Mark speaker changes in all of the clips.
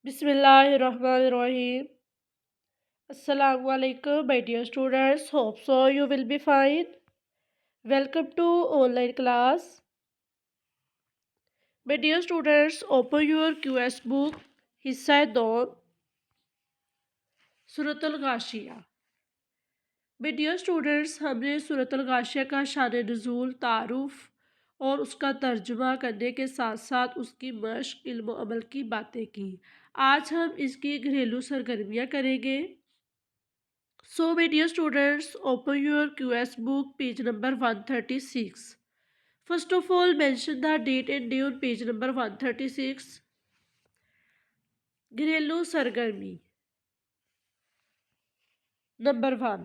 Speaker 1: Bismillahirrahmanirrahim. Assalamu alaikum, my dear students. Hope so you will be fine. Welcome to online class. My dear students, open your QS book. Hissa 2 Surat अल-गाशिया। My dear students, हमने सूरत अल-गाशिया का शान नुज़ूल, तारुफ और उसका तर्जुमा करने के साथ साथ उसकी मश्क, इल्म व अमल की बातें की। आज हम इसकी घरेलू सरगर्मियाँ करेंगे। So, my dear students, open your QS book, page number 136. First of all, mention the date and day on page number 136. घरेलू सरगर्मी नंबर 1।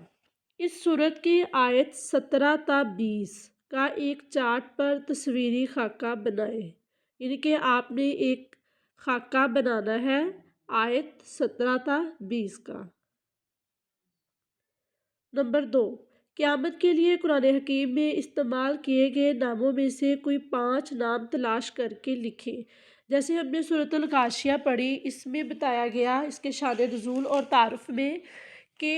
Speaker 1: इस सूरत की आयत 17 ता 20 का एक चार्ट पर तस्वीरी खाका बनाएं। यानी कि आपने एक खाका बनाना है आयत 17 ता 20 का। नंबर 2, क़यामत के लिए कुरान हकीम में इस्तेमाल किए गए नामों में से कोई 5 नाम तलाश करके लिखें। जैसे हमने सूरत अल-गाशिया पढ़ी, इसमें बताया गया इसके शान नुज़ूल और तारुफ में कि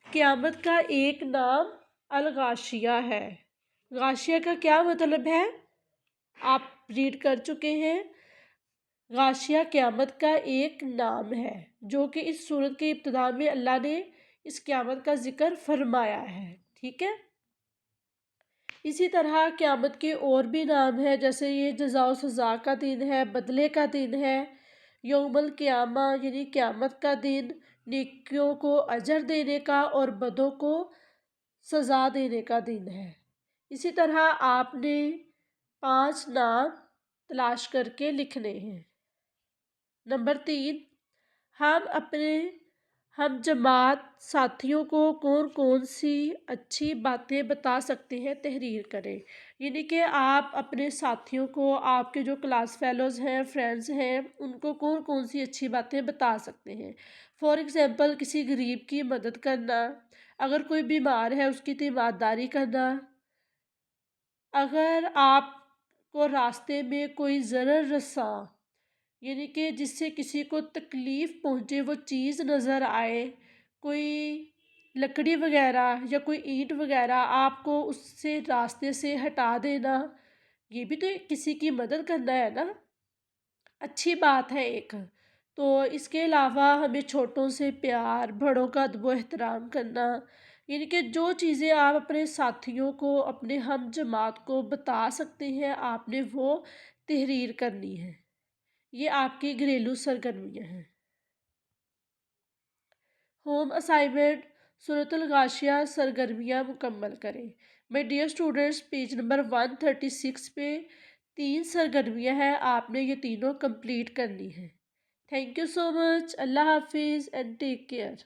Speaker 1: क़यामत का एक नाम अल-गाशिया है। गाशिया का क्या मतलब है आप रीड कर चुके हैं। गाशिया क़यामत का एक नाम है जो कि इस सूरत के इब्तिदा में अल्लाह ने इस क़यामत का जिक्र फरमाया है। ठीक है, इसी तरह क़यामत के और भी नाम है, जैसे ये जज़ा व सज़ा का दिन है, बदले का दिन है, यौमुल क़यामा यानी क़यामत का दिन, नेकियों को अजर देने का और बदों को सज़ा देने का दिन है। इसी तरह आपने 5 नाम तलाश करके लिखने हैं। नंबर 3, हम जमात साथियों को कौन कौन सी अच्छी बातें बता सकते हैं, तहरीर करें। यानी कि आप अपने साथियों को, आपके जो क्लास फेलोज़ हैं, फ्रेंड्स हैं, उनको कौन कौन सी अच्छी बातें बता सकते हैं। फॉर एग्ज़ाम्पल, किसी गरीब की मदद करना, अगर कोई बीमार है उसकी तीमारदारी करना, अगर आपको रास्ते में कोई ज़रर रसा यानी कि जिससे किसी को तकलीफ़ पहुँचे वो चीज़ नज़र आए, कोई लकड़ी वगैरह या कोई ईंट वगैरह आपको उससे रास्ते से हटा देना, ये भी तो किसी की मदद करना है ना, अच्छी बात है एक। तो इसके अलावा हमें छोटों से प्यार, बड़ों का अदब व एहतराम करना, यानी कि जो चीज़ें आप अपने साथियों को, अपने हम जमात को बता सकते हैं, आपने वो तहरीर करनी है। ये आपकी घरेलू सरगर्मियाँ हैं। होम असाइनमेंट, सूरत अल-गाशिया सरगर्मियाँ मुकम्मल करें। My dear students, page number 136 पे 3 सरगर्मियाँ हैं, आपने ये तीनों कंप्लीट करनी है। Thank you so much. अल्लाह हाफिज़ एंड टेक केयर।